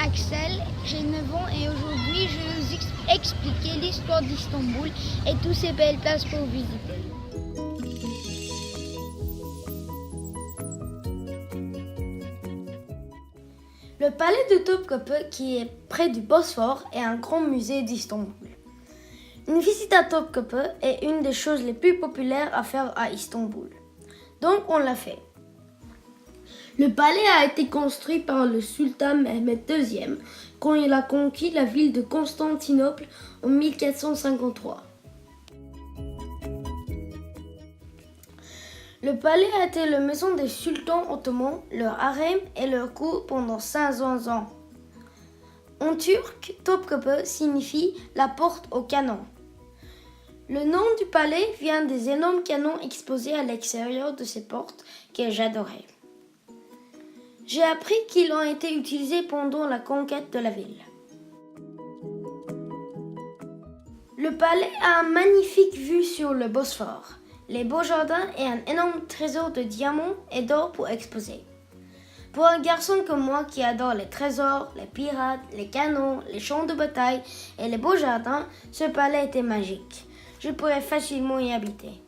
Axel, j'ai 9 ans et aujourd'hui je vais vous expliquer l'histoire d'Istanbul et toutes ces belles places pour visiter. Le palais de Topkapı, qui est près du Bosphore, est un grand musée d'Istanbul. Une visite à Topkapı est une des choses les plus populaires à faire à Istanbul. Donc on l'a fait. Le palais a été construit par le sultan Mehmed II quand il a conquis la ville de Constantinople en 1453. Le palais a été la maison des sultans ottomans, leur harem et leur cour pendant 500 ans. En turc, Topkapı signifie la porte au canon. Le nom du palais vient des énormes canons exposés à l'extérieur de ces portes que j'adorais. J'ai appris qu'ils ont été utilisés pendant la conquête de la ville. Le palais a une magnifique vue sur le Bosphore, les beaux jardins et un énorme trésor de diamants et d'or pour exposer. Pour un garçon comme moi qui adore les trésors, les pirates, les canons, les champs de bataille et les beaux jardins, ce palais était magique. Je pourrais facilement y habiter.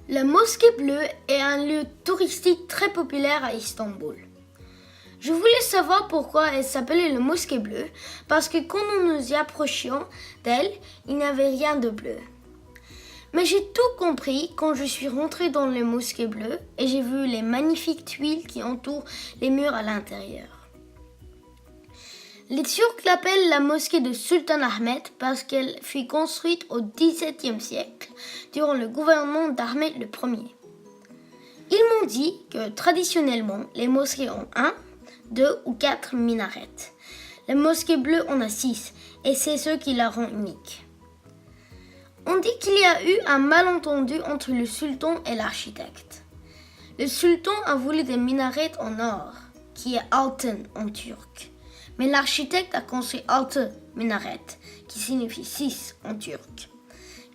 La mosquée bleue est un lieu touristique très populaire à Istanbul. Je voulais savoir pourquoi elle s'appelait la mosquée bleue, parce que quand nous nous y approchions d'elle, il n'y avait rien de bleu. Mais j'ai tout compris quand je suis rentrée dans la mosquée bleue et j'ai vu les magnifiques tuiles qui entourent les murs à l'intérieur. Les Turcs l'appellent la mosquée de Sultan Ahmet parce qu'elle fut construite au XVIIe siècle durant le gouvernement d'Ahmet Ier. Ils m'ont dit que traditionnellement, les mosquées ont 1, 2 ou 4 minarets. La mosquée bleue en a 6 et c'est ce qui la rend unique. On dit qu'il y a eu un malentendu entre le sultan et l'architecte. Le sultan a voulu des minarets en or, qui est altın en turc. Mais l'architecte a construit altı minaret, qui signifie 6 en turc.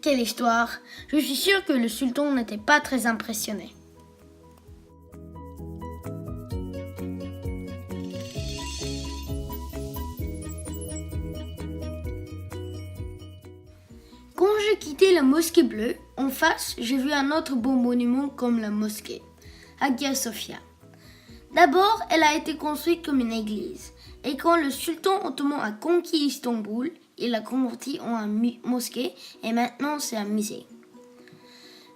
Quelle histoire! Je suis sûre que le sultan n'était pas très impressionné. Quand j'ai quitté la mosquée bleue, en face, j'ai vu un autre beau monument comme la mosquée, Hagia Sophia. D'abord, elle a été construite comme une église. Et quand le sultan ottoman a conquis Istanbul, il l'a converti en une mosquée et maintenant c'est un musée.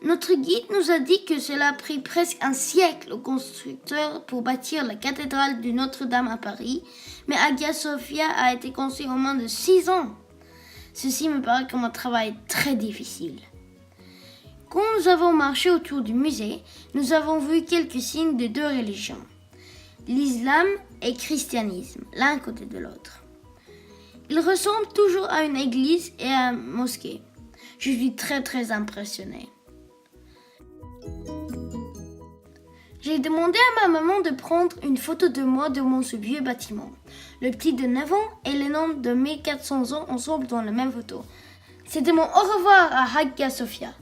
Notre guide nous a dit que cela a pris presque un siècle aux constructeurs pour bâtir la cathédrale de Notre-Dame à Paris, mais Hagia Sophia a été construite en moins de 6 ans. Ceci me paraît comme un travail très difficile. Quand nous avons marché autour du musée, nous avons vu quelques signes de 2 religions. L'islam et le christianisme, l'un côté de l'autre. Ils ressemblent toujours à une église et à une mosquée. Je suis très impressionnée. J'ai demandé à ma maman de prendre une photo de moi devant ce vieux bâtiment. Le petit de 9 ans et l'énorme de 1400 ans ensemble dans la même photo. C'était mon au revoir à Hagia Sophia.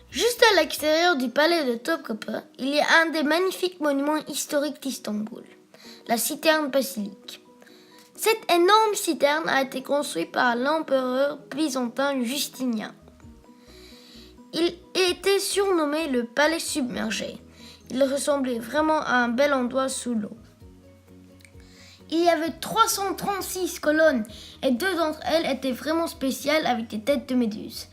Juste à l'extérieur du palais de Topkapı, il y a un des magnifiques monuments historiques d'Istanbul, la citerne basilique. Cette énorme citerne a été construite par l'empereur byzantin Justinien. Il était surnommé le palais submergé. Il ressemblait vraiment à un bel endroit sous l'eau. Il y avait 336 colonnes et 2 d'entre elles étaient vraiment spéciales avec des têtes de méduses.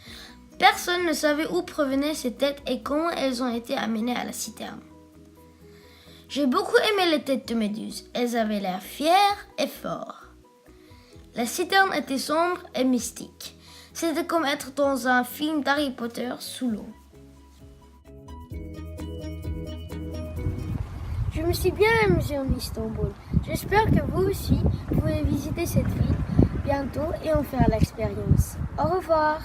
Personne ne savait où provenaient ces têtes et comment elles ont été amenées à la citerne. J'ai beaucoup aimé les têtes de méduses. Elles avaient l'air fières et fortes. La citerne était sombre et mystique. C'était comme être dans un film d'Harry Potter sous l'eau. Je me suis bien amusée en Istanbul. J'espère que vous aussi pouvez visiter cette ville bientôt et en faire l'expérience. Au revoir.